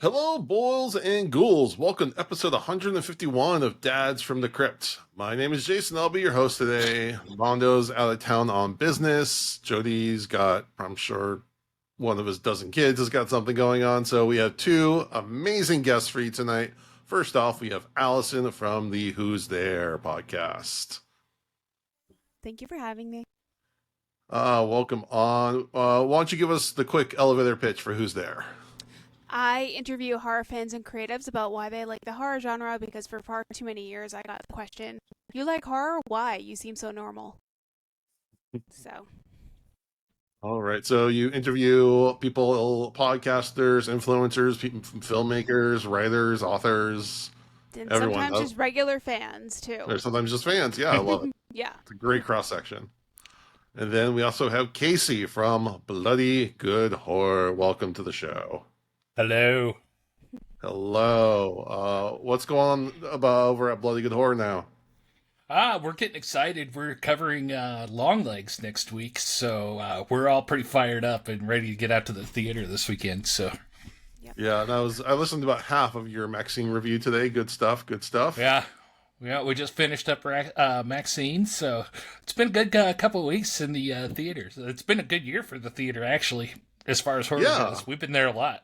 Hello, boils and ghouls. Welcome to episode 151 of Dads from the Crypt. My name is Jason. I'll be your host today. Mondo's out of town on business. Jody's got, I'm sure, one of his dozen kids has got something going on. So we have two amazing guests for you tonight. First off, we have Allison from the Who's There podcast. Thank you for having me. Welcome on. Why don't you give us the quick elevator pitch for Who's There? I interview horror fans and creatives about why they like the horror genre because for far too many years I got the question, you like horror? Why? You seem so normal. So. All right. So you interview people, podcasters, influencers, filmmakers, writers, authors, And everyone. sometimes just regular fans too. Or sometimes just fans. Yeah, I love it. Yeah. It's a great cross section. And then we also have Casey from Bloody Good Horror. Welcome to the show. Hello. Hello. What's going on over at Bloody Good Horror now? We're getting excited. We're covering Longlegs next week, so we're all pretty fired up and ready to get out to the theater this weekend. So, yeah, and I listened to about half of your Maxine review today. Good stuff. Good stuff. Yeah. We just finished up Maxine, so it's been a good couple of weeks in the theaters. It's been a good year for the theater, actually, as far as horror goes. We've been there a lot.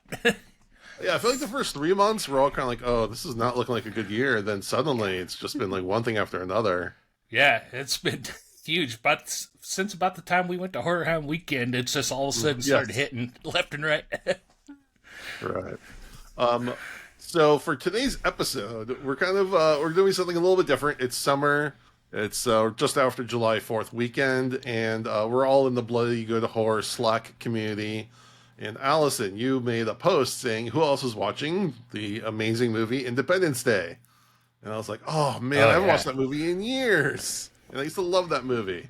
Yeah, I feel like the first 3 months we're all kind of like, oh, this is not looking like a good year. Then suddenly it's just been like one thing after another. Yeah, it's been huge. But since about the time we went to Horror Hound Weekend, it's just all of a sudden started hitting left and right. Right. So for today's episode, we're we're doing something a little bit different. It's summer. It's just after July 4th weekend, and we're all in the Bloody Good Horror Slack community. And Allison, you made a post saying who else is watching the amazing movie Independence Day. And I was like, oh man, I haven't watched that movie in years. And I used to love that movie.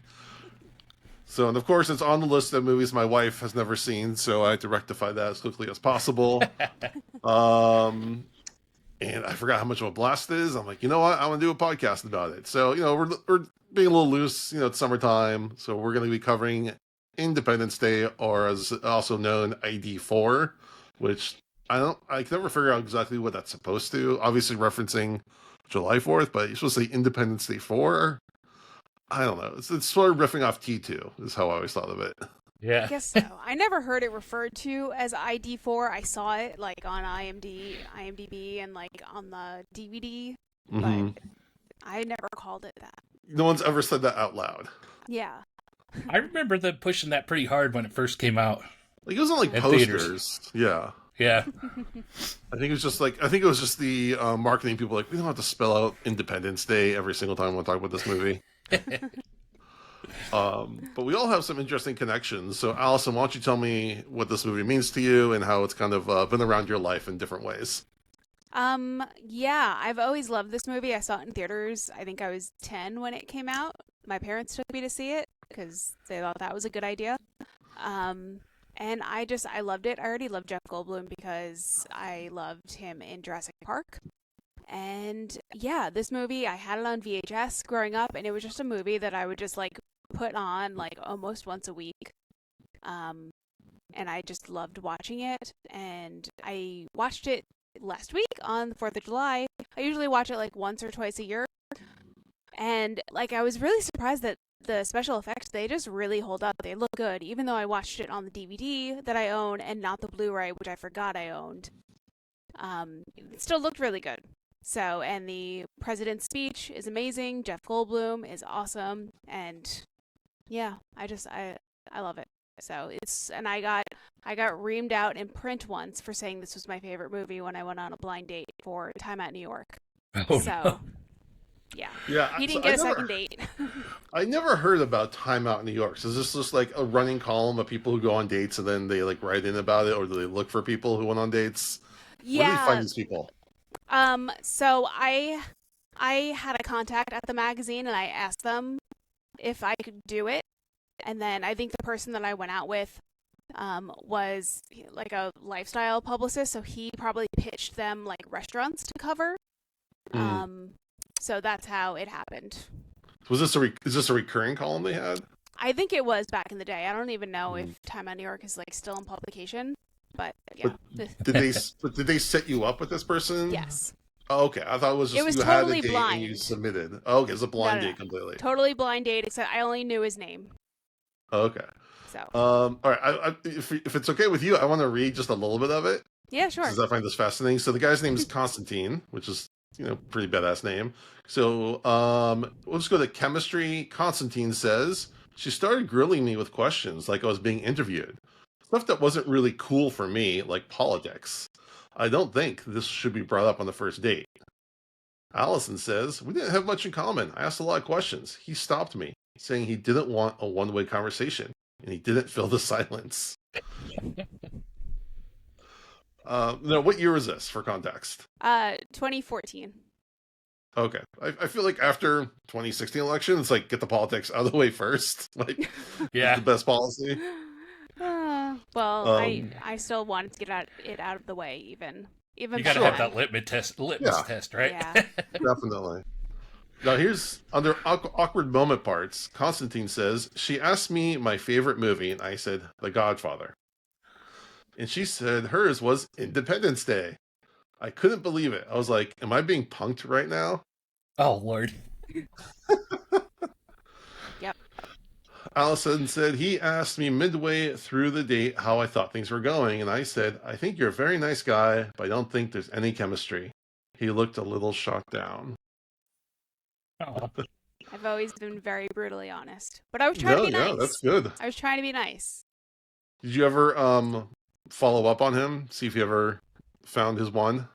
So, and of course, it's on the list of movies my wife has never seen, so I had to rectify that as quickly as possible. And I forgot how much of a blast it is. I'm like, you know what? I want to do a podcast about it. So, we're being a little loose. It's summertime, so we're going to be covering Independence Day, or as also known ID4, which I can never figure out exactly what that's supposed to. Obviously referencing July 4th, but you're supposed to say Independence Day 4. I don't know. It's sort of riffing off T2 is how I always thought of it. Yeah. I guess so. I never heard it referred to as ID4. I saw it like on IMDb and like on the DVD, but I never called it that. No one's ever said that out loud. Yeah. I remember them pushing that pretty hard when it first came out. Like it was on like posters. Yeah. Yeah. I think it was just the marketing people like, we don't have to spell out Independence Day every single time we talk about this movie. But we all have some interesting connections. So Allison, why don't you tell me what this movie means to you and how it's kind of been around your life in different ways? Yeah, I've always loved this movie. I saw it in theaters. I think I was 10 when it came out. My parents took me to see it because they thought that was a good idea. And I loved it. I already loved Jeff Goldblum because I loved him in Jurassic Park. And yeah, this movie, I had it on VHS growing up, and it was just a movie that I would just like put on like almost once a week. And I just loved watching it. And I watched it last week on the 4th of July. I usually watch it like once or twice a year. And like I was really surprised that the special effects, they just really hold up. They look good, even though I watched it on the DVD that I own and not the Blu-ray, which I forgot I owned. It still looked really good. So, and the president's speech is amazing. Jeff Goldblum is awesome. And yeah, I love it. So and I got reamed out in print once for saying this was my favorite movie when I went on a blind date for Time Out New York. Oh, so, no. Yeah. He didn't get a second date. I never heard about Time Out New York. So is this just like a running column of people who go on dates and then they like write in about it, or do they look for people who went on dates? Yeah. Where do they find these people? So I had a contact at the magazine and I asked them if I could do it. And then I think the person that I went out with was like a lifestyle publicist, so he probably pitched them like restaurants to cover. So that's how it happened. Is this a recurring column they had? I think it was back in the day. I don't even know if Time Out New York is like still in publication. But yeah. Did they set you up with this person? Yes. Oh, okay. I thought it was just was you totally had a date blind. and you submitted. Oh, okay, it's a blind No. date completely. Totally blind date, except I only knew his name. Okay. So. All right. If it's okay with you, I want to read just a little bit of it. Yeah, sure. Because I find this fascinating. So the guy's name is Constantine, which is pretty badass name. So we'll just go to chemistry. Constantine says she started grilling me with questions like I was being interviewed. Stuff that wasn't really cool for me, like politics. I don't think this should be brought up on the first date. Allison says, we didn't have much in common. I asked a lot of questions. He stopped me, saying he didn't want a one-way conversation, and he didn't fill the silence. No, what year was this, for context? 2014. Okay. I feel like after 2016 election, it's like, get the politics out of the way first. Like, yeah, the best policy. I still wanted to get it out of the way, even you gotta have that litmus test, right? Yeah. Definitely. Now here's, under awkward moment parts, Constantine says, she asked me my favorite movie, and I said, The Godfather. And she said hers was Independence Day. I couldn't believe it. I was like, am I being punked right now? Oh, Lord. Yep. Allison said he asked me midway through the date how I thought things were going, and I said, I think you're a very nice guy, but I don't think there's any chemistry. He looked a little shot down. Oh. I've always been very brutally honest, but I was trying to be nice. Yeah, that's good. I was trying to be nice. Did you ever follow up on him, see if he ever found his one?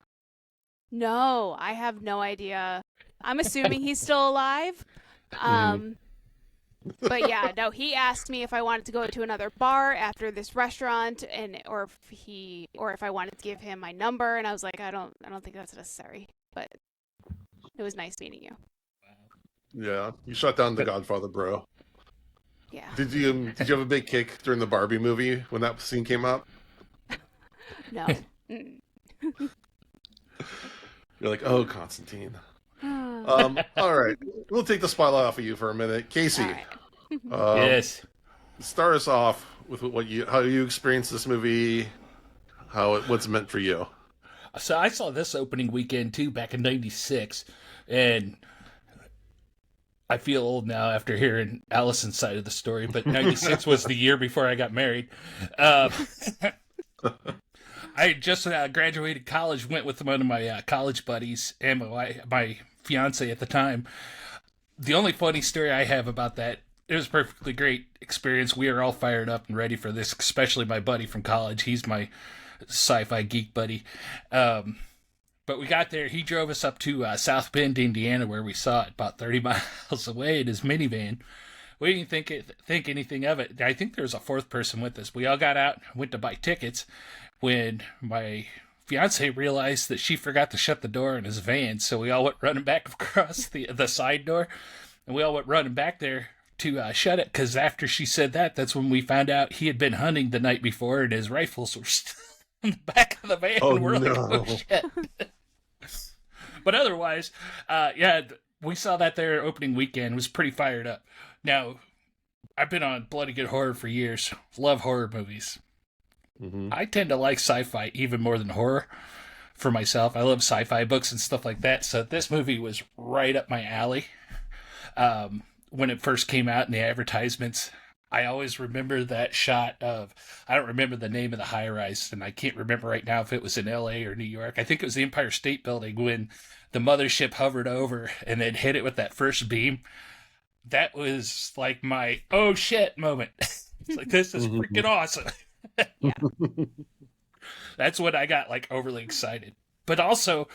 No, I have no idea. I'm assuming he's still alive. But yeah, no, he asked me if I wanted to go to another bar after this restaurant, or if I wanted to give him my number, and I was like, I don't think that's necessary. But it was nice meeting you. Yeah, you shot down The Godfather, bro. Yeah. Did you have a big kick during the Barbie movie when that scene came up? No. You're like, oh, Constantine. All right, we'll take the spotlight off of you for a minute, Casey. Right. Yes. Start us off with how you experienced this movie, what's meant for you. So I saw this opening weekend too, back in '96, and I feel old now after hearing Allison's side of the story. But '96 was the year before I got married. I just graduated college, went with one of my college buddies and my fiance at the time. The only funny story I have about that, it was a perfectly great experience. We are all fired up and ready for this, especially my buddy from college. He's my sci-fi geek buddy. But we got there. He drove us up to South Bend, Indiana, where we saw it about 30 miles away in his minivan. We didn't think anything of it. I think there was a fourth person with us. We all got out, went to buy tickets, when my fiance realized that she forgot to shut the door in his van. So we all went running back across the side door, and we all went running back there to shut it, because after she said that, that's when we found out he had been hunting the night before and his rifles were still in the back of the van. Oh, We're no. like, oh, shit. But otherwise, yeah, we saw that there opening weekend, was pretty fired up. Now, I've been on Bloody Good Horror for years. Love horror movies. Mm-hmm. I tend to like sci-fi even more than horror for myself. I love sci-fi books and stuff like that. So this movie was right up my alley. When it first came out in the advertisements, I always remember that shot of, I don't remember the name of the high-rise, and I can't remember right now if it was in LA or New York. I think it was the Empire State Building, when the mothership hovered over and then hit it with that first beam. That was like my, oh shit moment. It's like, this is freaking awesome. Yeah. That's when I got like overly excited. But also,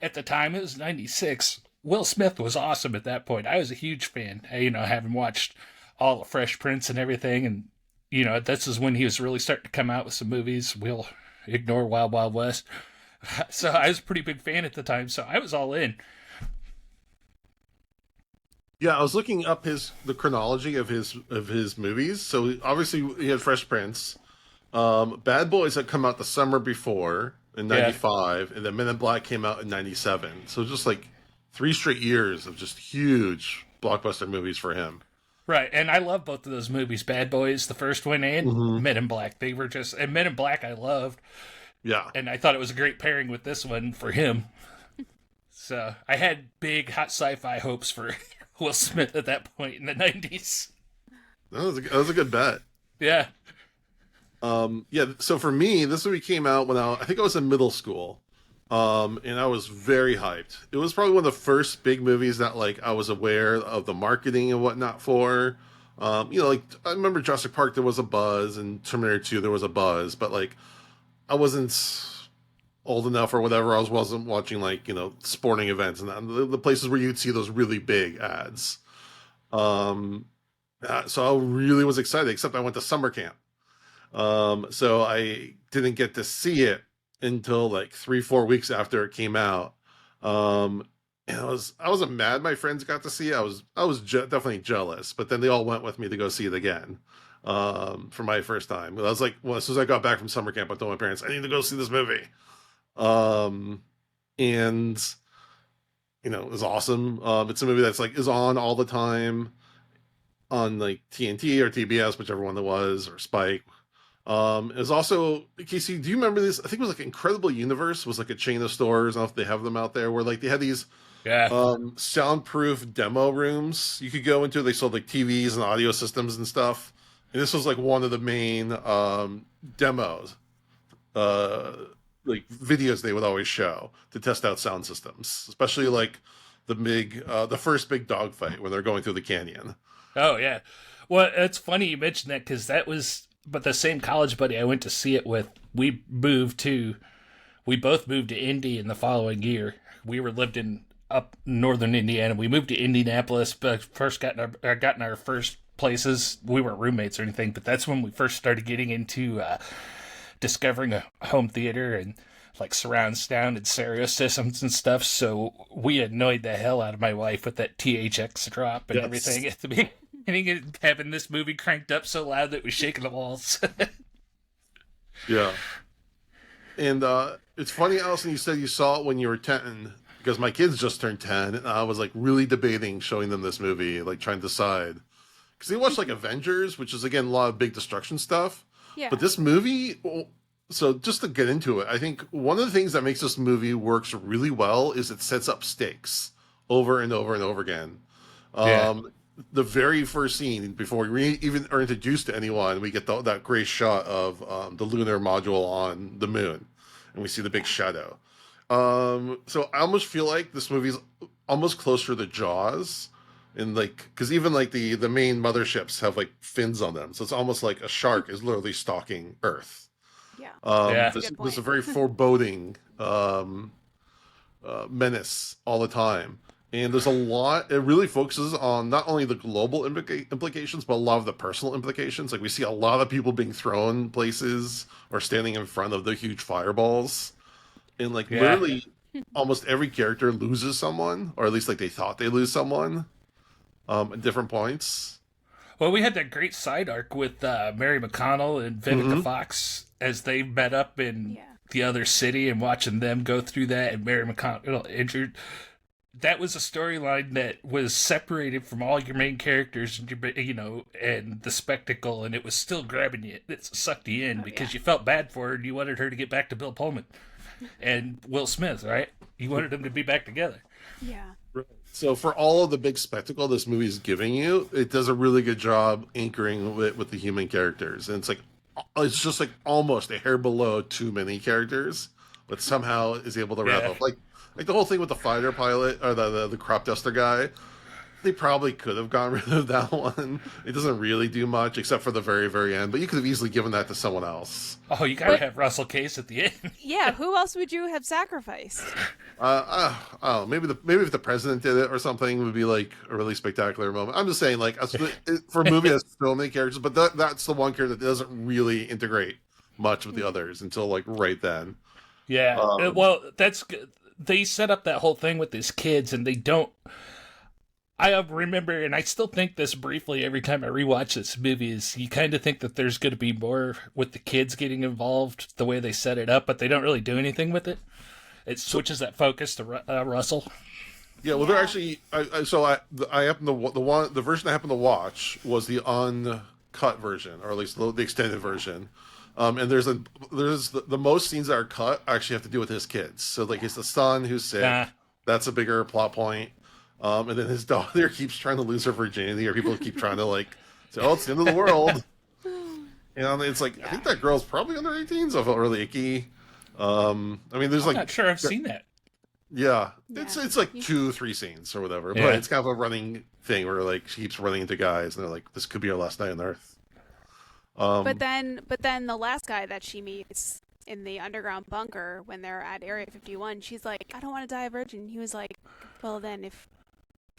at the time, it was '96. Will Smith was awesome at that point. I was a huge fan, having watched all the Fresh Prince and everything. And, this is when he was really starting to come out with some movies. We'll ignore Wild Wild West. So I was a pretty big fan at the time. So I was all in. Yeah, I was looking up the chronology of his movies. So obviously he had Fresh Prince. Bad Boys had come out the summer before in '95, and then Men in Black came out in '97. So just like 3 straight years of just huge blockbuster movies for him. Right, and I love both of those movies, Bad Boys, the first one, and Hmm. Men in Black. They were just, and Men in Black I loved, Yeah. and I thought it was a great pairing with this one for him. So I had big hot sci-fi hopes for Will Smith at that point in the 90s. That was a good bet. Yeah. Yeah. So for me, this movie came out when I think I was in middle school. And I was very hyped. It was probably one of the first big movies that like I was aware of the marketing and whatnot for. Like I remember Jurassic Park, there was a buzz, and Terminator 2, there was a buzz, but like I wasn't old enough or whatever. Wasn't watching like, sporting events and the places where you'd see those really big ads. So I really was excited, except I went to summer camp. So I didn't get to see it until like 3-4 weeks after it came out. And I wasn't mad my friends got to see it. I was definitely jealous, but then they all went with me to go see it again. For my first time. I was like, well, as soon as I got back from summer camp, I told my parents, I need to go see this movie. And it was awesome. It's a movie that's like is on all the time on like TNT or TBS, whichever one it was, or Spike. It was also, Casey, do you remember this? I think it was like Incredible Universe was like a chain of stores. I don't know if they have them out there, where like they had these soundproof demo rooms you could go into. They sold like TVs and audio systems and stuff. And this was like one of the main demos, like videos they would always show to test out sound systems, especially like the first big dogfight when they're going through the canyon. Oh, yeah. Well, it's funny you mentioned that because that was, but the same college buddy I went to see it with, we both moved to Indy in the following year. We were lived in up northern Indiana. We moved to Indianapolis, but first gotten our first places. We weren't roommates or anything, but that's when we first started getting into discovering a home theater and like surround sound and stereo systems and stuff. So we annoyed the hell out of my wife with that THX drop and everything at the beginning. And having this movie cranked up so loud that it was shaking the walls. Yeah. And it's funny, Allison, you said you saw it when you were 10, because my kids just turned 10, and I was like really debating showing them this movie, like trying to decide. Because they watched like Avengers, which is again a lot of big destruction stuff. Yeah. But this movie, so just to get into it, I think one of the things that makes this movie works really well is it sets up stakes over and over and over again. The very first scene, before we even are introduced to anyone, we get that great shot of the lunar module on the moon, and we see the big shadow. So I almost feel like this movie's almost closer to Jaws, and like, because even like the main motherships have like fins on them, so it's almost like a shark is literally stalking Earth. Yeah. This is a very foreboding menace all the time. And there's a lot, it really focuses on not only the global implications, but a lot of the personal implications. Like we see a lot of people being thrown places or standing in front of the huge fireballs. And like literally almost every character loses someone, or at least like they thought they lose someone at different points. Well, we had that great side arc with Mary McConnell and Vivica Fox as they met up in the other city and watching them go through that, and Mary McConnell injured. That was a storyline that was separated from all your main characters and and the spectacle, and it was still grabbing you. It sucked you in because you felt bad for her and you wanted her to get back to Bill Pullman and Will Smith, right? You wanted them to be back together. Yeah. So for all of the big spectacle this movie is giving you, it does a really good job anchoring with the human characters. And it's just like almost a hair below too many characters, but somehow is able to wrap up. Like the whole thing with the fighter pilot or the crop duster guy, they probably could have gotten rid of that one. It doesn't really do much except for the very, very end, but you could have easily given that to someone else. Oh, you gotta have Russell Case at the end. Yeah, who else would you have sacrificed? Maybe if the president did it or something, it would be like a really spectacular moment. I'm just saying, like, for a movie that has so many characters, but that's the one character that doesn't really integrate much with the others until like right then. Yeah, well, that's good. They set up that whole thing with these kids, and they don't. I remember, and I still think this briefly every time I rewatch this movie, is you kind of think that there's going to be more with the kids getting involved the way they set it up, but they don't really do anything with it. It switches that focus to Russell. Yeah, well, they're actually. I happen to the version I happen to watch was the uncut version, or at least the extended version. And there's the most scenes that are cut actually have to do with his kids. So like it's the son who's sick. That's a bigger plot point. And then his daughter keeps trying to lose her virginity, or people keep trying to like say, "Oh, it's the end of the world." And it's like I think that girl's probably under 18, so I felt really icky. I mean, there's I'm not sure I've seen that. Yeah, it's like 2-3 scenes or whatever, but it's kind of a running thing where like she keeps running into guys, and they're like, "This could be our last night on Earth." But then the last guy that she meets in the underground bunker when they're at Area 51, she's like, "I don't want to die a virgin." He was like, "Well, then if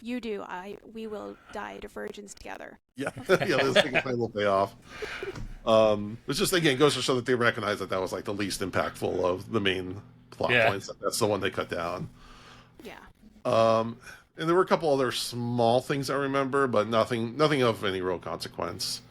you do, we will die to virgins together." Yeah, yeah, there's like a little payoff. It's just again goes to show that they recognize that was like the least impactful of the main plot points. That's the one they cut down. Yeah. And there were a couple other small things I remember, but nothing of any real consequence.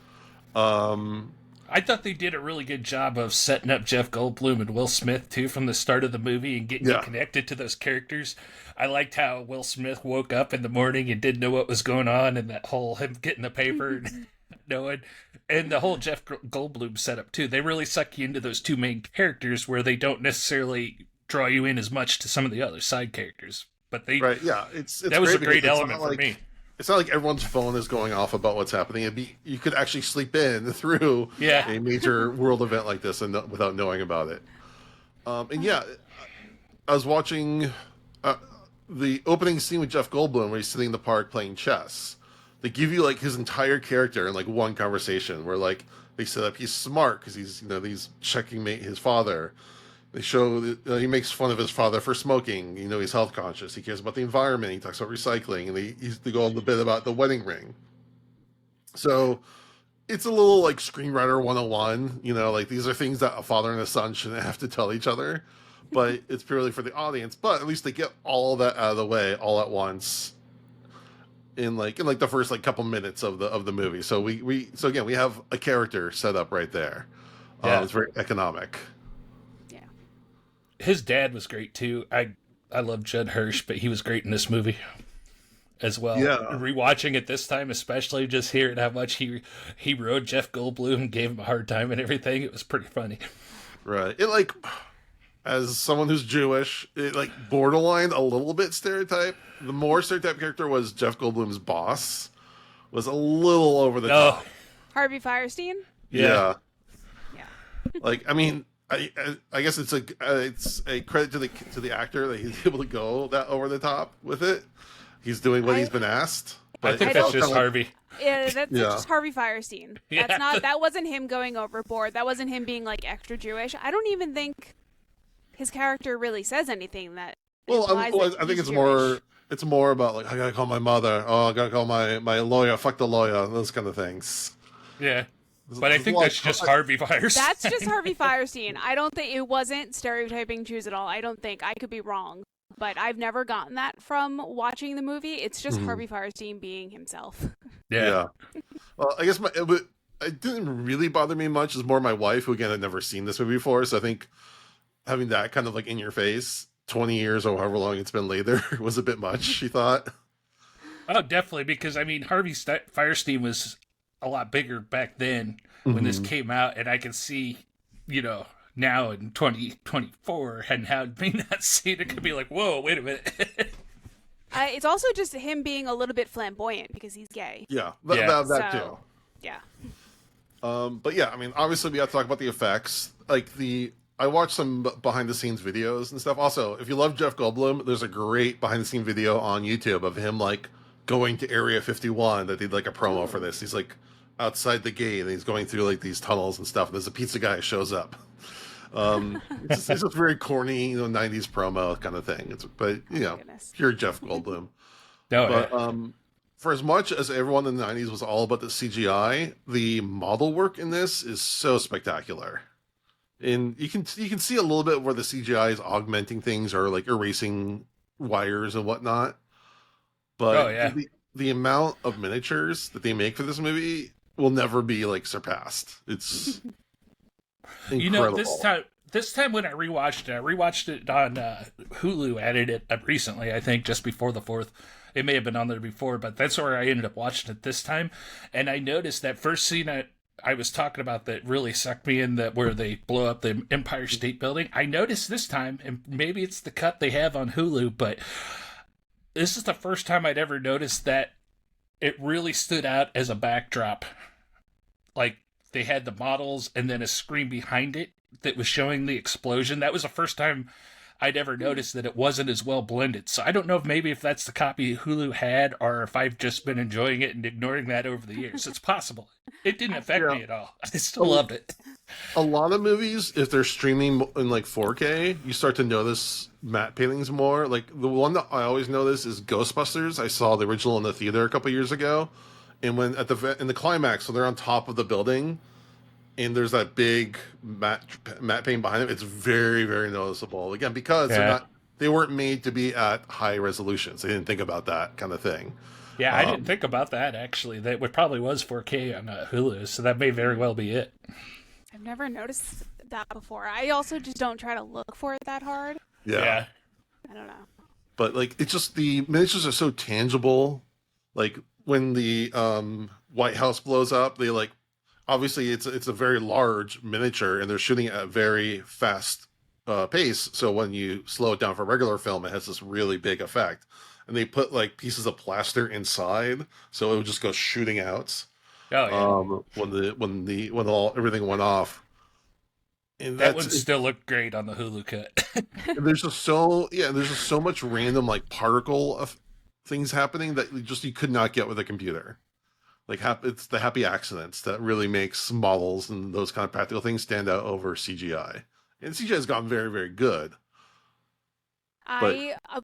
I thought they did a really good job of setting up Jeff Goldblum and Will Smith too from the start of the movie and getting you connected to those characters. I liked how Will Smith woke up in the morning and didn't know what was going on, and that whole him getting the paper and knowing, and the whole Jeff Goldblum setup too. They really suck you into those two main characters where they don't necessarily draw you in as much to some of the other side characters. But they it's that was a great element for me. It's not like everyone's phone is going off about what's happening. You could actually sleep in through a major world event like this and without knowing about it. I was watching the opening scene with Jeff Goldblum where he's sitting in the park playing chess. They give you like his entire character in like one conversation where like they set up he's smart because he's checking his father. They show that he makes fun of his father for smoking. He's health conscious. He cares about the environment. He talks about recycling, and they go on the bit about the wedding ring. So it's a little like screenwriter 101. Like these are things that a father and a son shouldn't have to tell each other, but it's purely for the audience. But at least they get all that out of the way all at once in the first like couple minutes of the movie. So we have a character set up right there. It's very economic. His dad was great too. I love Judd Hirsch, but he was great in this movie as well. Yeah. Rewatching it this time, especially just hearing how much he rode Jeff Goldblum and gave him a hard time and everything, it was pretty funny. Right. It like, as someone who's Jewish, it like borderline a little bit stereotype. The more stereotype character was Jeff Goldblum's boss, was a little over the top. Harvey Firestein? Yeah. Like, I mean, I guess it's a credit to the actor that he's able to go that over the top with it. He's doing what he's been asked. But I think that's just Harvey. Yeah, that's just Harvey Firestein. That wasn't him going overboard. That wasn't him being like extra Jewish. I don't even think his character really says anything that. I think it's Jewish. It's more about like I gotta call my mother. Oh, I gotta call my lawyer. Fuck the lawyer. Those kind of things. Yeah. But I think that's just Harvey Firestein. That's just Harvey Firestein. I don't think it wasn't stereotyping Jews at all. I don't think. I could be wrong. But I've never gotten that from watching the movie. It's just Harvey Firestein being himself. Yeah. Well, I guess it didn't really bother me much. It's more my wife, who again had never seen this movie before. So I think having that kind of like in your face 20 years or however long it's been later was a bit much, she thought. Oh, definitely. Because, I mean, Harvey Firestein was a lot bigger back then when this came out, and I can see, now in 2024 and how me not seeing it could be like, whoa, wait a minute. It's also just him being a little bit flamboyant because he's gay. Yeah, that too. Yeah. But yeah, I mean, obviously we have to talk about the effects. I watched some behind the scenes videos and stuff. Also, if you love Jeff Goldblum, there's a great behind the scene video on YouTube of him like going to Area 51 that did like a promo for this. He's like outside the gate and he's going through like these tunnels and stuff. And there's a pizza guy who shows up. It's just very corny, 90s promo kind of thing. But pure Jeff Goldblum. For as much as everyone in the 90s was all about the CGI, the model work in this is so spectacular. And you can see a little bit where the CGI is augmenting things or like erasing wires and whatnot. But the amount of miniatures that they make for this movie will never be like surpassed. It's incredible. this time when I rewatched it on Hulu. Added it up recently, I think, just before the 4th. It may have been on there before, but that's where I ended up watching it this time. And I noticed that first scene I was talking about that really sucked me in, that where they blow up the Empire State Building. I noticed this time, and maybe it's the cut they have on Hulu, but this is the first time I'd ever noticed that it really stood out as a backdrop. Like, they had the models and then a screen behind it that was showing the explosion. That was the first time I'd ever noticed that it wasn't as well blended. So I don't know if that's the copy Hulu had, or if I've just been enjoying it and ignoring that over the years. It's possible. It didn't affect me at all. I still loved it. A lot of movies, if they're streaming in like 4K, you start to notice matte paintings more. Like the one that I always notice is Ghostbusters. I saw the original in the theater a couple years ago, and when in the climax, so they're on top of the building, and there's that big matte paint behind them. It's very, very noticeable. Again, because they weren't made to be at high resolutions. They didn't think about that kind of thing. Yeah, I didn't think about that, actually. That probably was 4K on Hulu, so that may very well be it. I've never noticed that before. I also just don't try to look for it that hard. Yeah. I don't know. But like, it's just the miniatures are so tangible. Like when the White House blows up, they like, obviously it's a very large miniature, and they're shooting at a very fast pace. So when you slow it down for regular film, it has this really big effect. And they put like pieces of plaster inside, so it would just go shooting out. Oh yeah. When everything went off. And that one still looked great on the Hulu cut. there's just so much random like particle of things happening that you could not get with a computer. Like it's the happy accidents that really makes models and those kind of practical things stand out over CGI. And CGI has gotten very, very good.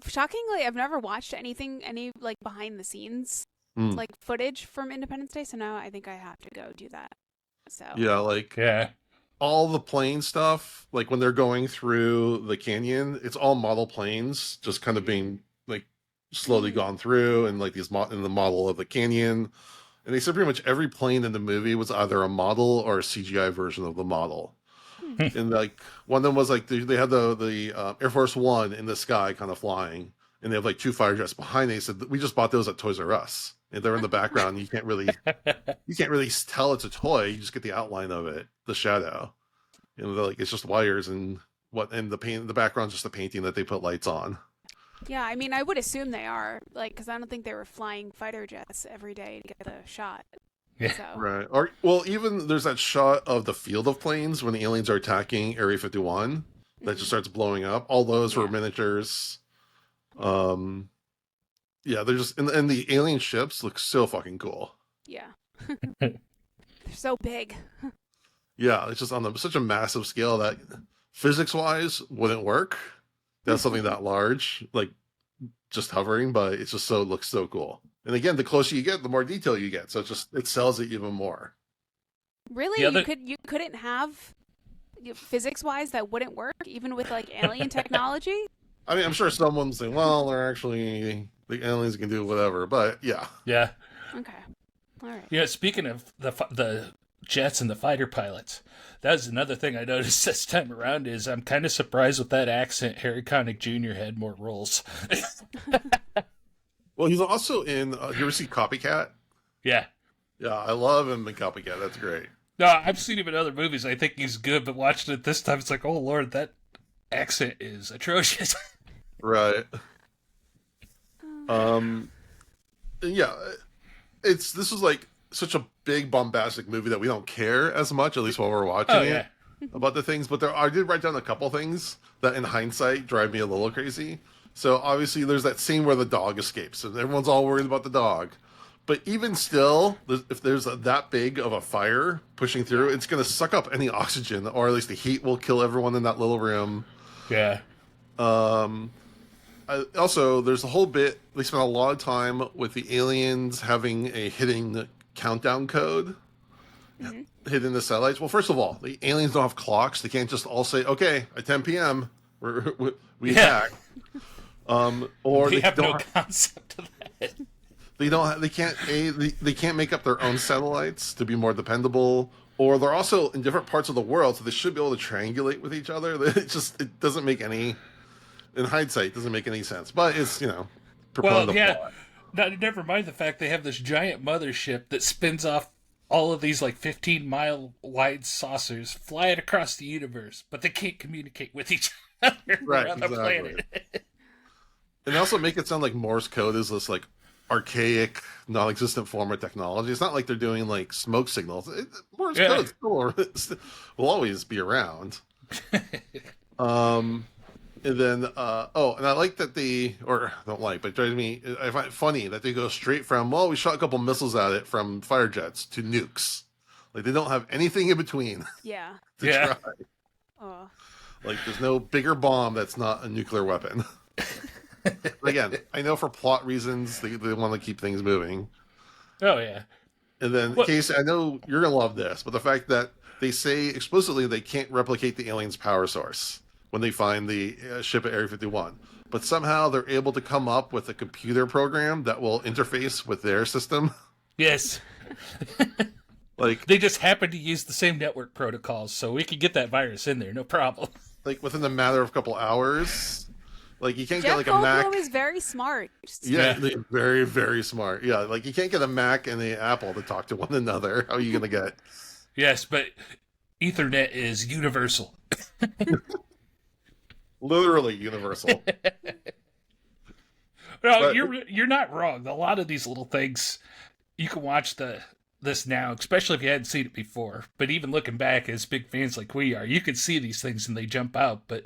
Shockingly, I've never watched any like behind the scenes like footage from Independence Day, so now I think I have to go do that. So all the plane stuff, like when they're going through the canyon, it's all model planes just kind of being like slowly gone through, and like these in the model of the canyon. And they said pretty much every plane in the movie was either a model or a CGI version of the model. And like one of them was like they had the Air Force One in the sky kind of flying, and they have like 2 fighter jets behind. They said we just bought those at Toys R Us, and they're in the background. You can't really tell it's a toy. You just get the outline of it, the shadow, and they're like it's just wires and the background's just the painting that they put lights on. Yeah, I mean, I would assume they are, like, because I don't think they were flying fighter jets every day to get the shot. Yeah. So. Right. Or even there's that shot of the field of planes when the aliens are attacking Area 51 that just starts blowing up. All those were miniatures. They're just and the alien ships look so fucking cool. Yeah. They're so big. Yeah, it's just on such a massive scale that physics-wise wouldn't work. That's something that large, like just hovering, but it just looks so cool. And again, the closer you get, the more detail you get. So it sells it even more. Really? You couldn't have physics-wise that wouldn't work, even with like alien technology? I mean, I'm sure someone's saying, well, they're actually the aliens can do whatever, but yeah. Yeah. Okay. All right. Yeah. Speaking of the jets and the fighter pilots, that's another thing I noticed this time around is I'm kind of surprised with that accent. Harry Connick Jr. had more roles. Well, he's also in. You ever see Copycat? Yeah. Yeah, I love him in Copycat. That's great. No, I've seen him in other movies. I think he's good, but watching it this time, it's like, oh Lord, that accent is atrocious. Right. Yeah, this is like such a big bombastic movie that we don't care as much, at least while we're watching it, about the things. But I did write down a couple things that, in hindsight, drive me a little crazy. So obviously, there's that scene where the dog escapes, and everyone's all worried about the dog. But even still, if there's that big of a fire pushing through, it's going to suck up any oxygen, or at least the heat will kill everyone in that little room. Yeah. Also, there's a whole bit, they spent a lot of time with the aliens having a hidden countdown code hidden in the satellites. Well, first of all, the aliens don't have clocks. They can't just all say, okay, at 10 p.m., we attack. Or they have no concept of that. They can't make up their own satellites to be more dependable, or they're also in different parts of the world, so they should be able to triangulate with each other. It doesn't make any, in hindsight, it doesn't make any sense. But it's propelling Well, the yeah. plot. Never mind the fact they have this giant mothership that spins off all of these like 15-mile wide saucers flying across the universe, but they can't communicate with each other Right, on the exactly. planet. And they also make it sound like Morse code is this like archaic, non-existent form of technology. It's not like they're doing like smoke signals. Morse Yeah. code still will always be around. And then, and I like that don't like, but it drives me, I find it funny that they go straight from, well, we shot a couple missiles at it from fire jets to nukes. Like, they don't have anything in between Yeah. to Yeah. try. Oh. Like, there's no bigger bomb that's not a nuclear weapon. Again, I know for plot reasons, they want to keep things moving. Oh, yeah. And then, What- Casey, I know you're going to love this, but the fact that they say explicitly they can't replicate the alien's power source when they find the ship at Area 51. But somehow they're able to come up with a computer program that will interface with their system. Yes. Like, They just happen to use the same network protocols, so we can get that virus in there, no problem. within a matter of a couple hours. Like, you can't Jeff get like a Mac. Goldblum is very smart. Yeah, Yeah. they're very, very smart. Yeah, like you can't get a Mac and the Apple to talk to one another. How are you going to get? Yes, but Ethernet is universal. Literally universal. No, But- you're not wrong. A lot of these little things, you can watch this now, especially if you hadn't seen it before. But even looking back, as big fans like we are, you can see these things and they jump out. But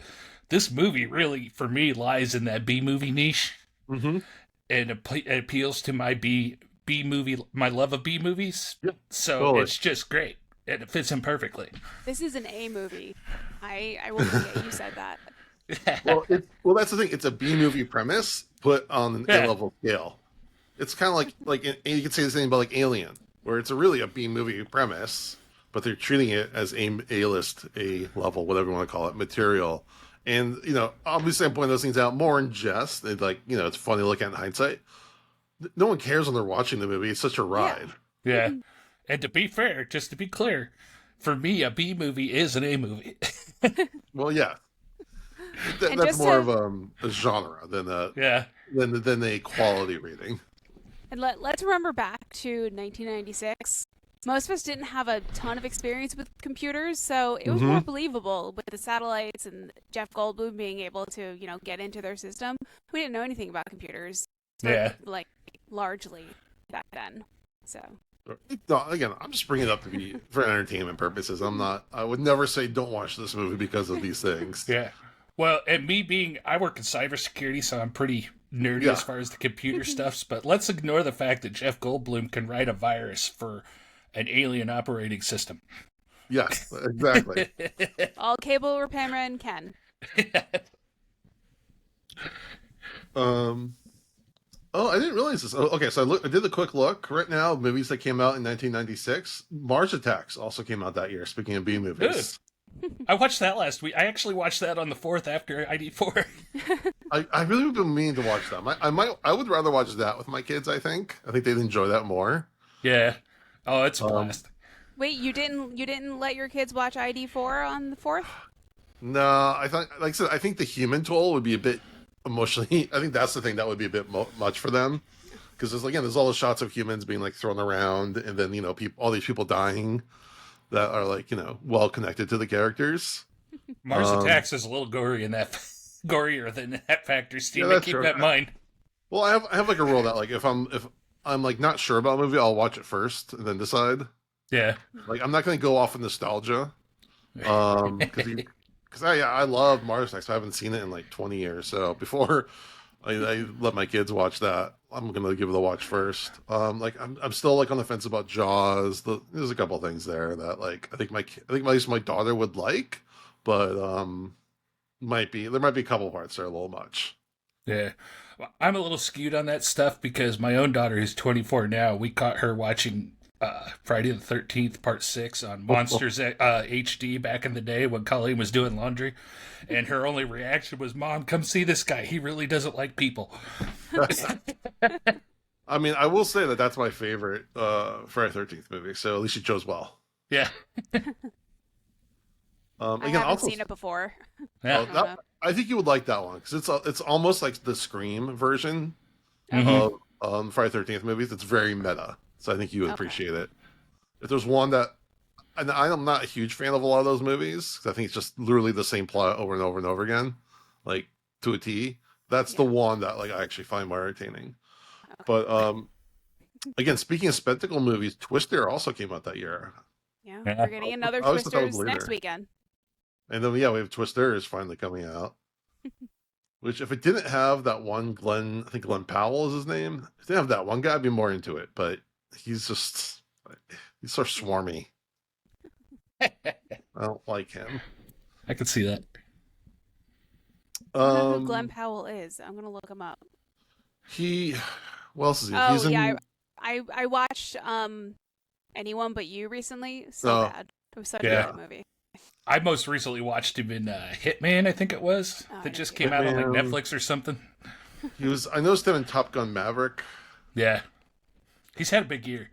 this movie really, for me, lies in that B movie niche, Mm-hmm. and it appeals to my B movie, my love of B movies. Yep, So totally. it's just great, and it fits in perfectly. This is an A movie. I will forget you said that. Well, that's the thing. It's a B movie premise put on an Yeah. A level scale. It's kind of like you could say the same about like Alien, where it's really a B movie premise, but they're treating it as A-list, A level, whatever you want to call it, material. And obviously, I'm pointing those things out more in jest. It's like it's funny to look at in hindsight. No one cares when they're watching the movie. It's such a ride. Yeah. And to be fair, just to be clear, for me, a B movie is an A movie. Well, yeah. And That's just more to- of a genre than Yeah. a quality rating. And let's remember back to 1996. Most of us didn't have a ton of experience with computers, so it was more believable with the satellites and Jeff Goldblum being able to, get into their system. We didn't know anything about computers, Yeah. like largely back then. So No, again, I'm just bringing it up to be for entertainment purposes. I would never say don't watch this movie because of these things. Yeah. Well, and I work in cybersecurity, so I'm pretty nerdy Yeah. as far as the computer stuffs, but let's ignore the fact that Jeff Goldblum can write a virus for an alien operating system. Yes, exactly. all cable repairmen can. Oh, I didn't realize this. Oh, okay, so I did a quick look. Right now, movies that came out in 1996, Mars Attacks also came out that year. Speaking of B movies, I watched that last week. I actually watched that on the 4th after ID4. I really would have been meaning to watch that. I would rather watch that with my kids. I think they'd enjoy that more. Yeah. Oh, it's a blast. Wait, you didn't let your kids watch ID4 on the 4th? No, I thought, like I said, I think the human toll would be a bit emotionally. I think that's the thing that would be a bit much for them, because there's all the shots of humans being like thrown around, and then all these people dying that are like well connected to the characters. Mars Attacks is a little gory in that gorier than that Factor Steam. Yeah, that's Keep true. that in mind. Well, I have like a rule that like if I'm like not sure about a movie, I'll watch it first and then decide. Yeah. Like I'm not going to go off of nostalgia, because I love Mars Attacks. I haven't seen it in like 20 years, so before I let my kids watch that, I'm going to give it a watch first. Like I'm still like on the fence about Jaws. There's a couple of things there that like I think at least my daughter would like, but there might be a couple parts that are a little much. Yeah. Well, I'm a little skewed on that stuff because my own daughter, who's 24 now, we caught her watching Friday the 13th, Part 6 on Monsters HD back in the day when Colleen was doing laundry. And her only reaction was, Mom, come see this guy. He really doesn't like people. I mean, I will say that that's my favorite Friday the 13th movie, so at least she chose well. Yeah. I Again, haven't also, seen it before. Yeah. I think you would like that one because it's almost like the Scream version Mhm. of Friday 13th movies. It's very meta, so I think you would Okay. appreciate it. If there's one that, and I'm not a huge fan of a lot of those movies because I think it's just literally the same plot over and over and over again, like to a T. That's the Yeah. one that like I actually find more entertaining. Okay. But again, speaking of spectacle movies, Twister also came out that year, Yeah, Yeah. we're getting another I always thought that was Twisters next later. weekend. And then yeah, we have Twister is finally coming out. Which if it didn't have that one Glenn, I think Glenn Powell is his name. If it didn't have that one guy, I'd be more into it. But he's just he's so swarmy. I don't like him. I could see that. I don't know who Glenn Powell is. I'm gonna look him up. He, what else is he? Oh He's in. yeah, I watched Anyone But You recently. So bad. It was such a good movie. I most recently watched him in Hitman, I think it was, that just came out on like Netflix or something. He was. I noticed him in Top Gun Maverick. Yeah, he's had a big year.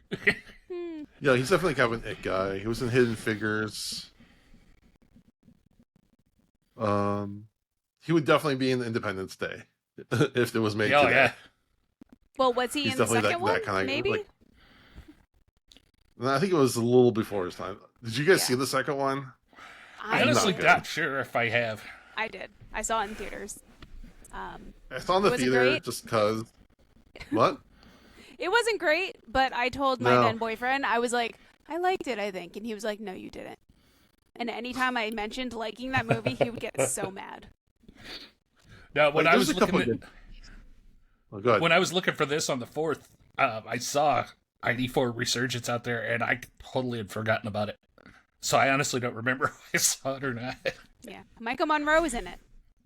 Yeah, he's definitely kind of an it guy. He was in Hidden Figures. He would definitely be in Independence Day if it was made Oh today. yeah. Well, was he He's in the definitely second one? that kind of Maybe. like. I think it was a little before his time. Did you guys see the second one? I honestly not sure if I have. I did. I saw it in theaters. I saw in the was it theater great? just because. What? It wasn't great, but I told my then boyfriend, I was like, I liked it, I think. And he was like, no, you didn't. And anytime I mentioned liking that movie, he would get so mad. No, when Like, I was looking go ahead. when I was looking for this on the 4th, I saw ID4 Resurgence out there, and I totally had forgotten about it. So I honestly don't remember if I saw it or not. Yeah. Micah Monroe was in it.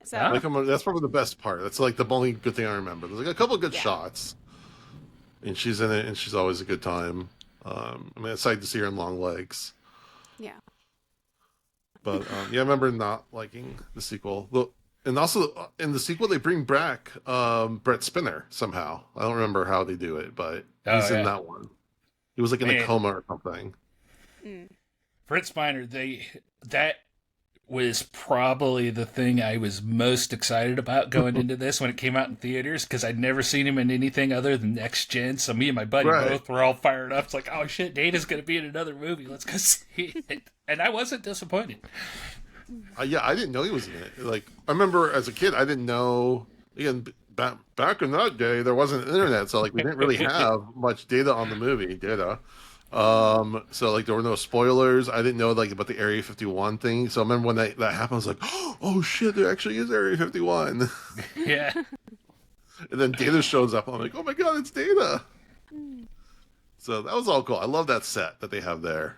So That's probably the best part. That's like the only good thing I remember. There's like a couple of good shots, and she's in it, and she's always a good time. I mean, excited to see her in Long Legs. Yeah. But yeah, I remember not liking the sequel. And also in the sequel, they bring back Brett Spinner somehow. I don't remember how they do it, but he's in that one. He was like in a coma or something. Brett Spiner, that was probably the thing I was most excited about going into this when it came out in theaters, because I'd never seen him in anything other than Next Gen. So me and my buddy both were all fired up. It's like, oh shit, Data's going to be in another movie. Let's go see it. And I wasn't disappointed. Yeah, I didn't know he was in it. Like, I remember as a kid, I didn't know. Again, back in that day, there wasn't internet, so like we didn't really have much data on the movie. So like there were no spoilers. I didn't know like about the Area 51 thing. So I remember when that happened, I was like, oh shit, there actually is Area 51. Yeah. And then Data shows up. I'm like, oh my god, it's Data. So that was all cool. I love that set that they have there.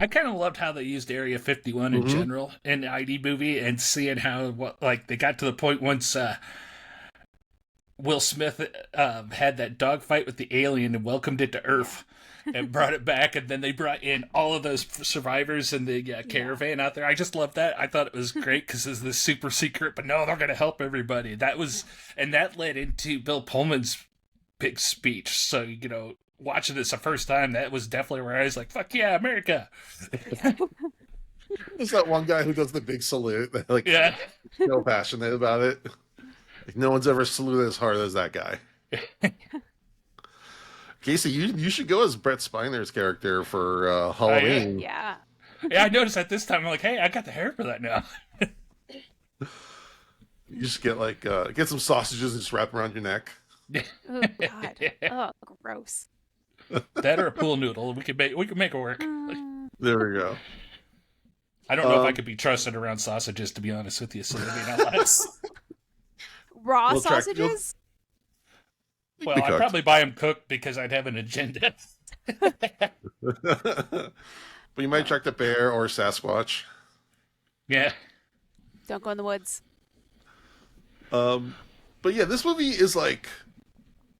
I kind of loved how they used Area 51 in general in the ID movie, and seeing how they got to the point once Will Smith had that dogfight with the alien and welcomed it to Earth and brought it back, and then they brought in all of those survivors in the caravan out there. I just loved that. I thought it was great because it's this super secret, but no, they're going to help everybody. And that led into Bill Pullman's big speech. So, watching this the first time, that was definitely where I was like, fuck yeah, America. There's that one guy who does the big salute. So passionate about it. Like, no one's ever saluted as hard as that guy. Casey, you should go as Brett Spiner's character for Halloween. Yeah. Yeah, I noticed that this time. I'm like, hey, I got the hair for that now. You just get get some sausages and just wrap around your neck. Oh god. Oh, gross. That or a pool noodle. We could make it work. There we go. I don't know if I could be trusted around sausages, to be honest with you. So raw sausages? Well, I'd probably buy them cooked because I'd have an agenda. But you might track the bear or Sasquatch. Yeah. Don't go in the woods. But yeah, this movie is like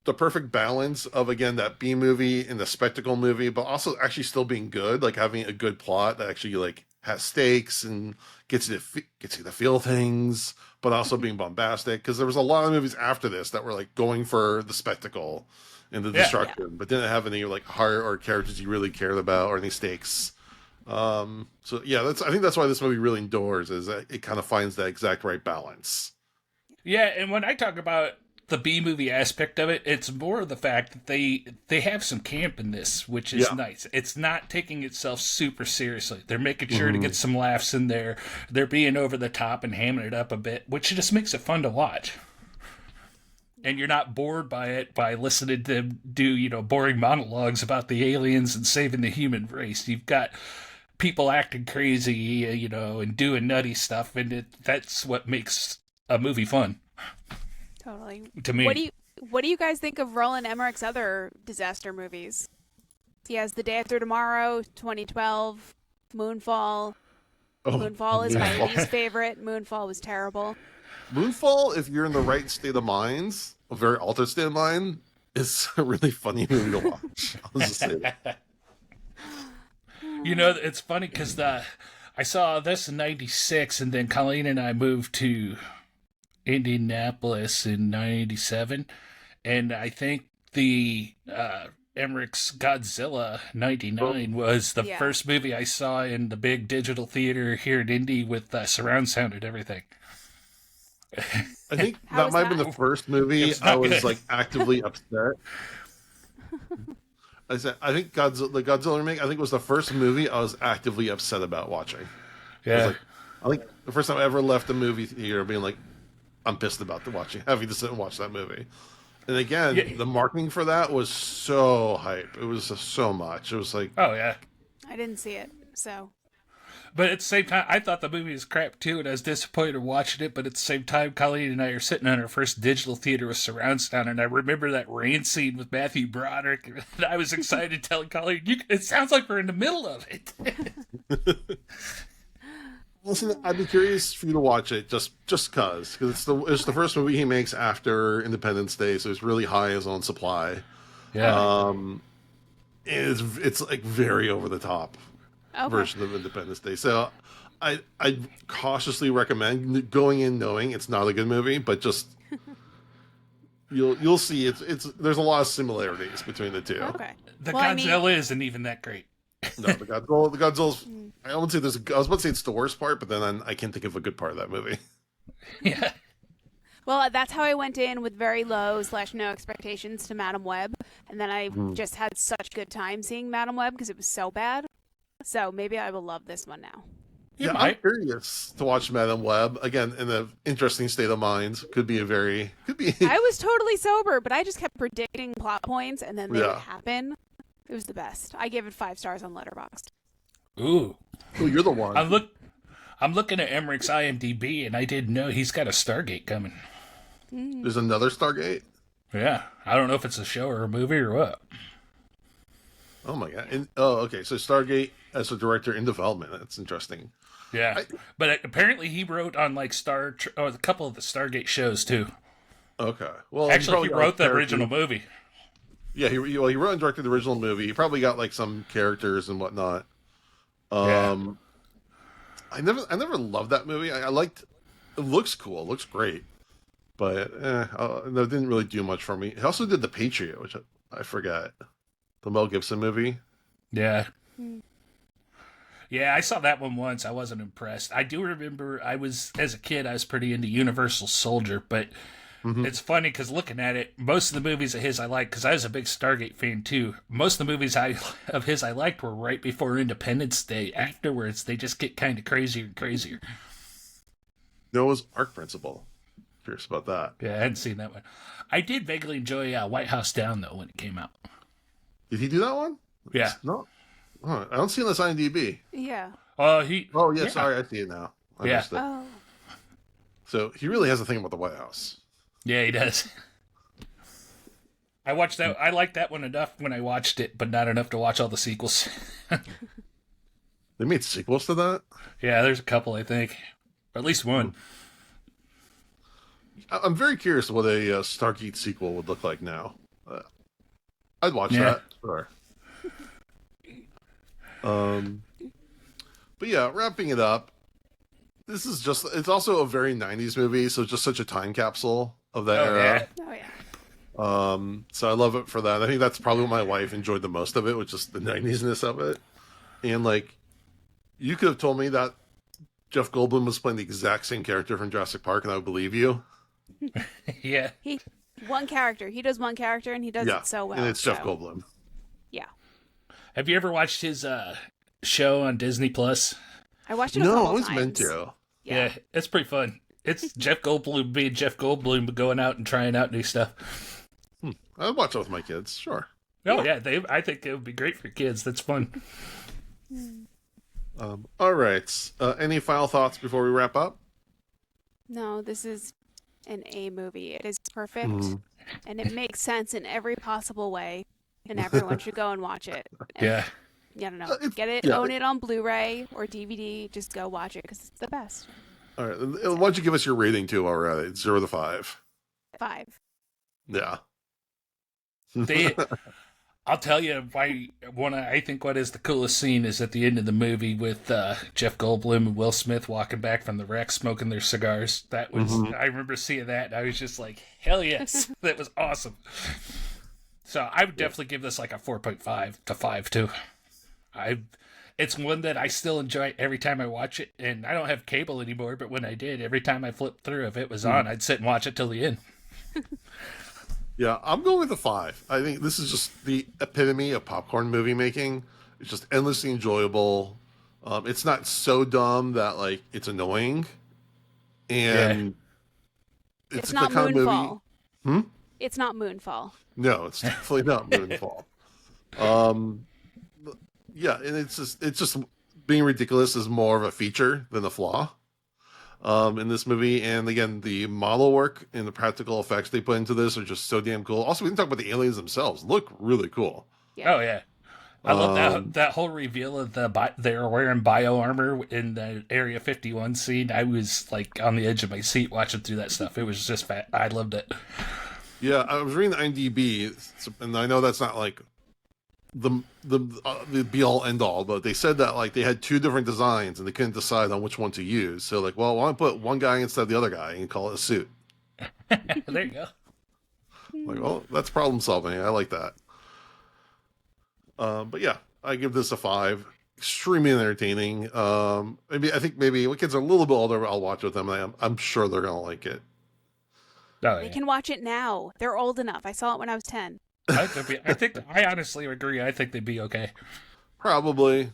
the perfect balance of, again, that B movie and the spectacle movie, but also actually still being good, like having a good plot that actually like has stakes and gets you to feel things, but also being bombastic. Because there was a lot of movies after this that were like going for the spectacle and the destruction, but didn't have any like heart or characters you really cared about or any stakes. So yeah, I think that's why this movie really endures, is that it kind of finds that exact right balance. Yeah, and when I talk about the B movie aspect of it, it's more the fact that they have some camp in this, which is nice. It's not taking itself super seriously. They're making sure to get some laughs in there. They're being over the top and hamming it up a bit, which just makes it fun to watch. And you're not bored by it by listening to them do, boring monologues about the aliens and saving the human race. You've got people acting crazy, and doing nutty stuff, and that's what makes a movie fun. Totally. To me. What do you guys think of Roland Emmerich's other disaster movies? He has The Day After Tomorrow, 2012, Moonfall. Moonfall is my least favorite. Moonfall was terrible. Moonfall, if you're in the right state of mind, a very altered state of mind, is a really funny movie to watch. I'll just say that. It's funny because I saw this in '96, and then Colleen and I moved to Indianapolis in '97, and I think the Emmerich's Godzilla '99 was the first movie I saw in the big digital theater here in Indy with surround sound and everything. I think that might have been the first movie I was good. like actively upset. I think the Godzilla remake, I think was the first movie I was actively upset about watching. Yeah. I think the first time I ever left the movie theater being like, I'm pissed about having to sit and watch that movie. And again, the marketing for that was so hype. It was just so much. It was like, oh yeah. I didn't see it, so. But at the same time, I thought the movie was crap too, and I was disappointed watching it. But at the same time, Colleen and I are sitting on our first digital theater with surround sound, and I remember that rain scene with Matthew Broderick, and I was excited telling Colleen, "It sounds like we're in the middle of it." Listen, I'd be curious for you to watch it just because it's the first movie he makes after Independence Day, so it's really high his own supply. Yeah. It's like very over the top version of Independence Day. So I cautiously recommend going in knowing it's not a good movie, but just you'll see it's there's a lot of similarities between the two. Okay. The Godzilla isn't even that great. No, the Godzilla's. I wouldn't say I was about to say it's the worst part, but then I can't think of a good part of that movie. Yeah. Well, that's how I went in with very low/no expectations to Madam Web, and then I just had such good time seeing Madam Web because it was so bad. So maybe I will love this one now. I'm curious to watch Madam Web again in an interesting state of mind. Could be. I was totally sober, but I just kept predicting plot points, and then they would happen. It was the best. I gave it 5 stars on Letterboxd. Ooh. Oh, you're the one. I'm looking at Emmerich's IMDb, and I didn't know he's got a Stargate coming. There's another Stargate? Yeah. I don't know if it's a show or a movie or what. Oh, my God. Okay. So Stargate as a director in development. That's interesting. Yeah. But apparently he wrote on like a couple of the Stargate shows, too. Okay. Well, actually, he wrote the original movie. Yeah, he wrote and directed the original movie. He probably got like some characters and whatnot. I never loved that movie. I liked. It looks cool. It looks great, but that didn't really do much for me. He also did The Patriot, which I forget. The Mel Gibson movie. Yeah. Yeah, I saw that one once. I wasn't impressed. I do remember as a kid, I was pretty into Universal Soldier, but it's funny because looking at it, most of the movies of his I liked, because I was a big Stargate fan too. Most of the movies of his I liked were right before Independence Day. Afterwards, they just get kind of crazier and crazier. Noah's Ark Principle. Curious about that. Yeah, I hadn't seen that one. I did vaguely enjoy White House Down, though, when it came out. Did he do that one? Yeah. No. Oh, I don't see it on this IMDb. Yeah. Oh, yeah, sorry, I see it now. I missed it. Oh. So he really has a thing about the White House. Yeah, he does. I watched that. I liked that one enough when I watched it, but not enough to watch all the sequels. They made sequels to that? Yeah, there's a couple, I think. Or at least one. I'm very curious what a Stargate sequel would look like now. I'd watch that. Sure. But yeah, wrapping it up. It's also a very 90s movie, so it's just such a time capsule of that Oh yeah. era. Oh yeah. So I love it for that. I think that's probably what my wife enjoyed the most of it, was just the 90s-ness of it. And like, you could have told me that Jeff Goldblum was playing the exact same character from Jurassic Park, and I would believe you. Yeah. He one character. He does one character, and he does Yeah, it so well. and it's Jeff so, Goldblum. Yeah. Have you ever watched his show on Disney Plus? I watched it a No, couple I was times. meant to. Yeah, it's pretty fun. It's Jeff Goldblum being Jeff Goldblum, but going out and trying out new stuff. I'd watch it with my kids, sure. Oh yeah, I think it would be great for kids. That's fun. All right. Any final thoughts before we wrap up? No, this is an A movie. It is perfect, Mhm. and it makes sense in every possible way, and everyone should go and watch it. And, Yeah. I don't know. It's- Get it, yeah. own it on Blu-ray or DVD. Just go watch it because it's the best. All right. Why don't you give us your rating too while we're at it? 0 to 5. 5. Yeah. I'll tell you I think what is the coolest scene is at the end of the movie with Jeff Goldblum and Will Smith walking back from the wreck smoking their cigars. That was I remember seeing that and I was just like, hell yes, that was awesome. So I would definitely give this like a 4.5 to 5 too. It's one that I still enjoy every time I watch it, and I don't have cable anymore, but when I did, every time I flipped through, if it was on, I'd sit and watch it till the end. Yeah, I'm going with a 5. I think this is just the epitome of popcorn movie making. It's just endlessly enjoyable. It's not so dumb that like it's annoying, and It's the not kind of movie. Moonfall. It's not Moonfall. No, it's definitely not Moonfall. Yeah, and it's just being ridiculous is more of a feature than a flaw. In this movie, and again, the model work and the practical effects they put into this are just so damn cool. Also, we can talk about the aliens themselves; look really cool. Yeah. Oh yeah, I love that whole reveal of they were wearing bio armor in the Area 51 scene. I was like on the edge of my seat watching through that stuff. It was just fat. I loved it. Yeah, I was reading the IMDb, and I know that's not like the be all end all, but they said that like they had 2 different designs and they couldn't decide on which one to use. So like, well, why don't I put one guy instead of the other guy and call it a suit? There you go. Like, well, that's problem solving. I like that. But yeah, I give this a 5. Extremely entertaining. I think maybe when kids are a little bit older, I'll watch with them. And I'm sure they're gonna like it. Oh, They yeah. can watch it now. They're old enough. I saw it when I was 10. I honestly agree. I think they'd be okay. Probably.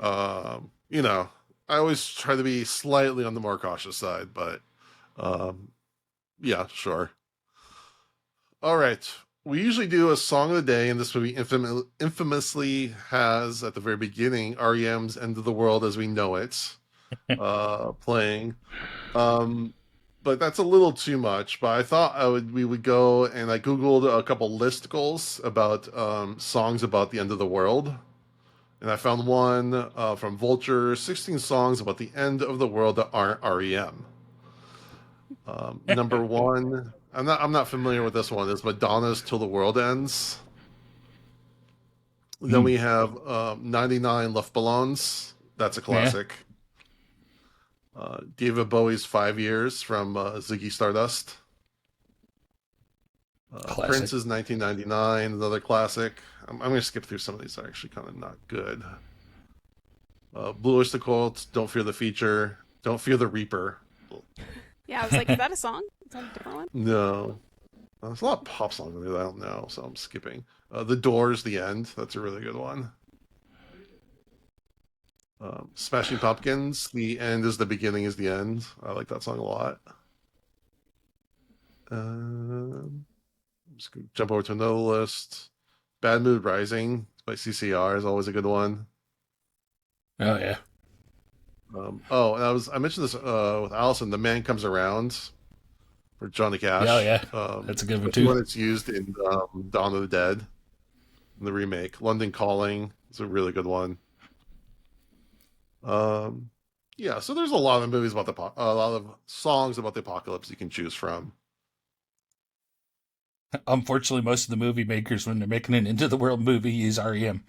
You know, I always try to be slightly on the more cautious side, but yeah, sure. All right. We usually do a song of the day, and this movie infamously has at the very beginning REM's "End of the World as We Know It" playing. But that's a little too much. But I thought we would go, and I googled a couple listicles about songs about the end of the world, and I found one from Vulture: 16 songs about the end of the world that aren't REM. Number 1, I'm not familiar with this one. It's Madonna's "Till the World Ends." Then we have 99 Luftballons. That's a classic. David Bowie's 5 Years from Ziggy Stardust. Prince's 1999, another classic. I'm going to skip through some of these that are actually kind of not good. Blue Oyster Cult, Don't Fear the Feature, Don't Fear the Reaper. Yeah, I was like, is that a song? Is that a different one? No. There's a lot of pop songs in there that I don't know, so I'm skipping. The Doors, The End. That's a really good one. Smashing Pumpkins, The End is the Beginning is the End. I like that song a lot. I'm just gonna jump over to another list. Bad Mood Rising by CCR is always a good one. Oh yeah. And I mentioned this with Allison. The Man Comes Around for Johnny Cash. Oh yeah. That's a good one too. One that's used in Dawn of the Dead, in the remake. London Calling is a really good one. Yeah, so there's a lot of movies about a lot of songs about the apocalypse you can choose from. Unfortunately, most of the movie makers, when they're making an Into the World movie, use REM.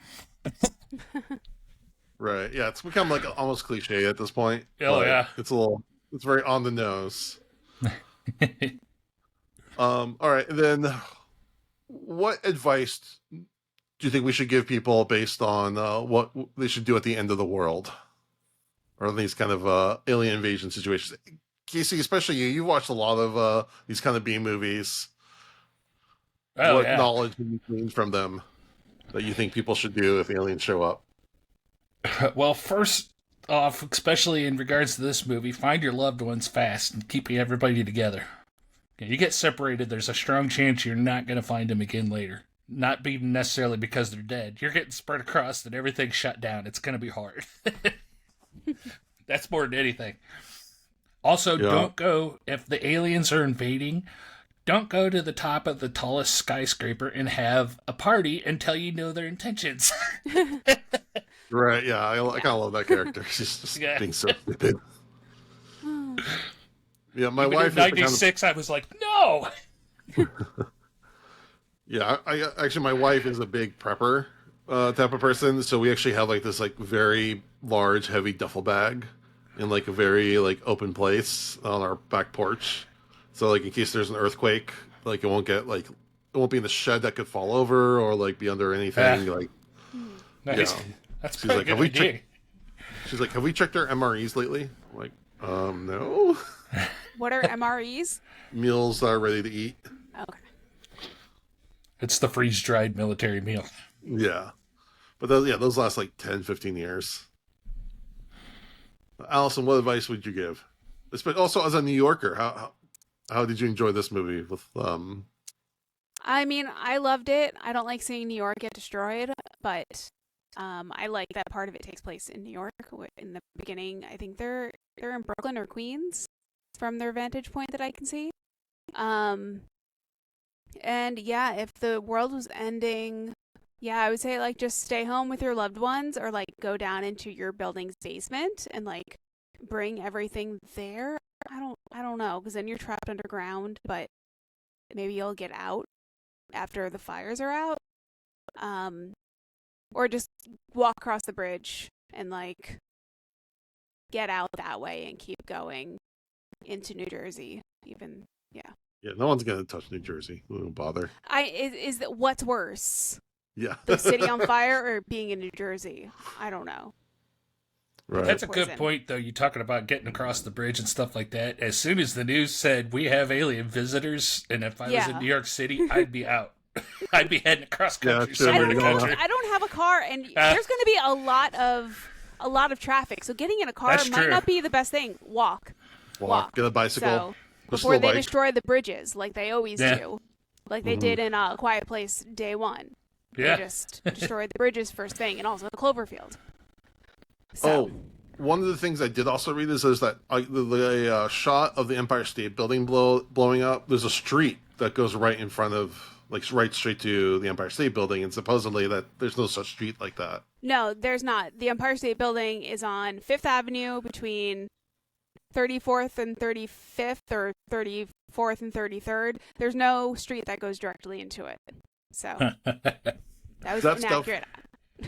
Right. Yeah, it's become like almost cliche at this point. Oh, but yeah. it's very on the nose. All right, and then what advice do you think we should give people based on what they should do at the end of the world? Or these kind of alien invasion situations? Casey, especially you watched a lot of these kind of B movies. Oh, What yeah. knowledge have you gleaned from them that you think people should do if aliens show up? Well, first off, especially in regards to this movie, find your loved ones fast and keep everybody together. You get separated, there's a strong chance you're not going to find them again later. Not even necessarily because they're dead. You're getting spread across and everything's shut down. It's going to be hard. That's more than anything. Also, don't go, if the aliens are invading, don't go to the top of the tallest skyscraper and have a party until you know their intentions. Right, yeah, I kind of love that character. She's just being so stupid. Yeah, my Even wife in is the kind of 96, I was like, no! Yeah, I actually my wife is a big prepper type of person, so we actually have like this like very large, heavy duffel bag in like a very like open place on our back porch. So like in case there's an earthquake, like it won't be in the shed that could fall over or like be under anything. Like Nice. Yeah. That's She's pretty like, good have we idea. She's like, have we checked our MREs lately? I'm like, no. What are MREs? Meals are ready to eat. Okay. It's the freeze-dried military meal. Yeah. But those last like 10, 15 years. Allison, what advice would you give? Also, as a New Yorker, how did you enjoy this movie? I mean, I loved it. I don't like seeing New York get destroyed, but I like that part of it takes place in New York. In the beginning, I think they're in Brooklyn or Queens, from their vantage point that I can see. And yeah, if the world was ending, yeah, I would say like just stay home with your loved ones, or like go down into your building's basement and like bring everything there. I don't know, because then you're trapped underground, but maybe you'll get out after the fires are out. Or just walk across the bridge and like get out that way and keep going into New Jersey. Even Yeah, no one's gonna touch New Jersey. Don't bother. Is that what's worse? Yeah. The city on fire or being in New Jersey? I don't know. Right. That's a good Poison. point, though. You're talking about getting across the bridge and stuff like that. As soon as the news said we have alien visitors, and if I was in New York City, I'd be out. I'd be heading across country sure. somewhere I in the don't know. country. I don't have a car, and there's going to be a lot of traffic. So getting in a car That's might true. not be the best thing. Walk. Get a bicycle. So Go before slow they bike. destroy the bridges, like they always Yeah. do, like they did in Quiet Place Day One. Yeah. They just destroyed the bridges first thing, and also Cloverfield. So, One of the things I did also read is that the shot of the Empire State Building blowing up. There's a street that goes right in front of, like, right straight to the Empire State Building, and supposedly that there's no such street like that. no, there's not. The Empire State Building is on Fifth Avenue between 34th and 35th, or 34th and 33rd. There's no street that goes directly into it. So that was That stuff- inaccurate.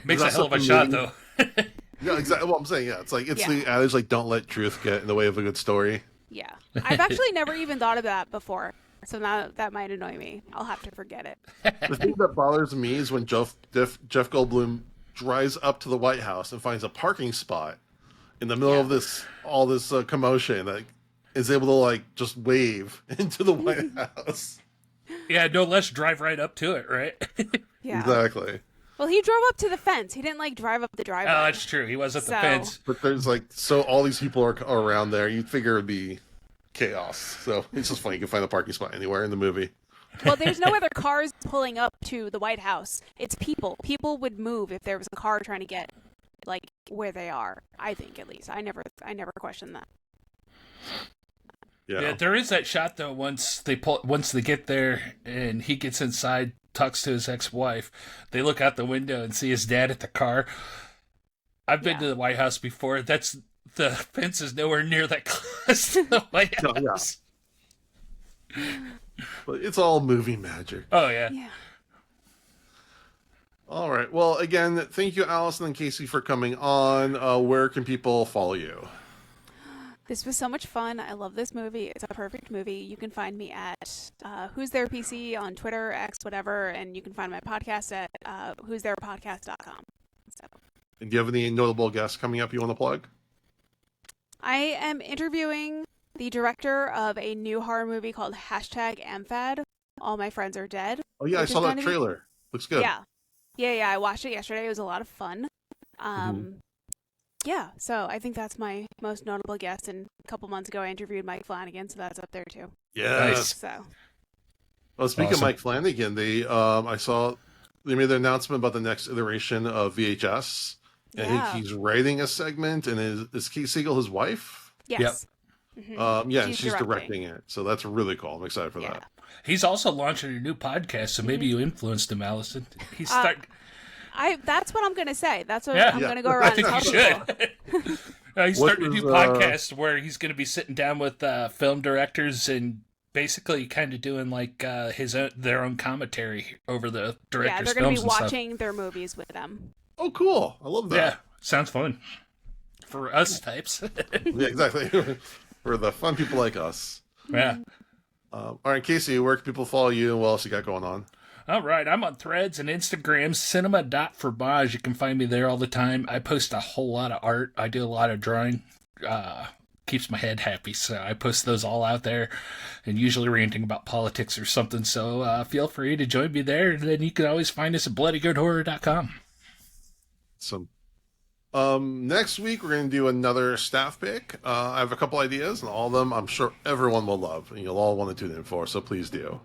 Makes a That's hell of a something shot, movie. though. Yeah, exactly. Well, I'm saying, it's like Yeah. the adage, like, don't let truth get in the way of a good story. Yeah, I've actually never even thought of that before. So now that might annoy me. I'll have to forget it. The thing that bothers me is when Jeff Goldblum drives up to the White House and finds a parking spot in the middle of all this commotion, that is able to like just wave into the White House. Yeah, no less drive right up to it, right? Yeah. Exactly. Well, he drove up to the fence. He didn't like drive up the driveway. Oh, that's true. He was at the So- fence. But there's like, so all these people are around there. You'd figure it'd be chaos. So it's just funny. You can find a parking spot anywhere in the movie. Well, there's no other cars pulling up to the White House. It's people. People would move if there was a car trying to get like where they are. I think, at least. I never questioned that. Yeah, there is that shot though. Once they get there and he gets inside, talks to his ex-wife, they look out the window and see his dad at the car. I've been to the White House before. The fence is nowhere near that close to the White Oh, yeah. House. But it's all movie magic. Oh yeah. Yeah. All right. Well, again, thank you, Allison and Casey, for coming on. Where can people follow you? This was so much fun. I love this movie. It's a perfect movie. You can find me at Who's There PC on Twitter, X, whatever, and you can find my podcast at who'stherepodcast.com. So. And do you have any notable guests coming up you want to plug? I am interviewing the director of a new horror movie called #AmFad. All My Friends Are Dead. Oh, yeah, I saw that trailer. Looks good. Yeah. I watched it yesterday. It was a lot of fun. Yeah, so I think that's my most notable guest. And a couple months ago, I interviewed Mike Flanagan, so that's up there too. Yes. Nice. So. Well, speaking of Mike Flanagan, I saw they made the announcement about the next iteration of VHS. I think he's writing a segment, and is Kate Siegel his wife? Yes. Yep. And she's directing it, so that's really cool. I'm excited for that. He's also launching a new podcast, so maybe you influenced him, Allison. That's what I'm going to say. That's what I'm going to go around and tell people. He's starting a new podcast where he's going to be sitting down with film directors and basically kind of doing like their own commentary over the director's films. Yeah, they're going to be watching their movies with them. Oh, cool. I love that. Yeah, sounds fun. For us types. Yeah, exactly. For the fun people like us. Yeah. All right, Casey, where can people follow you and what else you got going on? All right, I'm on Threads and Instagram, cinema.fromage. You can find me there all the time. I post a whole lot of art. I do a lot of drawing. Keeps my head happy, so I post those all out there, and usually ranting about politics or something, so feel free to join me there, and then you can always find us at bloodygoodhorror.com. So, next week we're going to do another staff pick. I have a couple ideas, and all of them I'm sure everyone will love, and you'll all want to tune in for, so please do.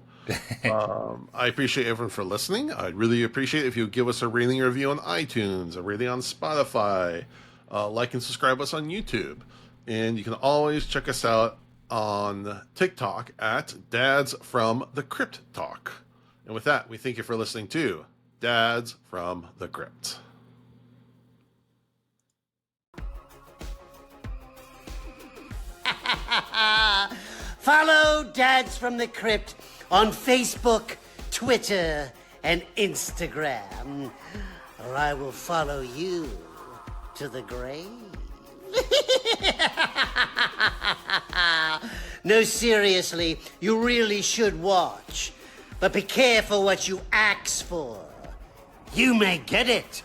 I appreciate everyone for listening. I'd really appreciate it if you would give us a rating or review on iTunes, a rating on Spotify, like and subscribe us on YouTube. And you can always check us out on TikTok at Dads from the Crypt Talk. And with that, we thank you for listening to Dads from the Crypt. Follow Dads from the Crypt on Facebook, Twitter, and Instagram, or I will follow you to the grave. No, seriously, you really should watch. But be careful what you ask for. You may get it.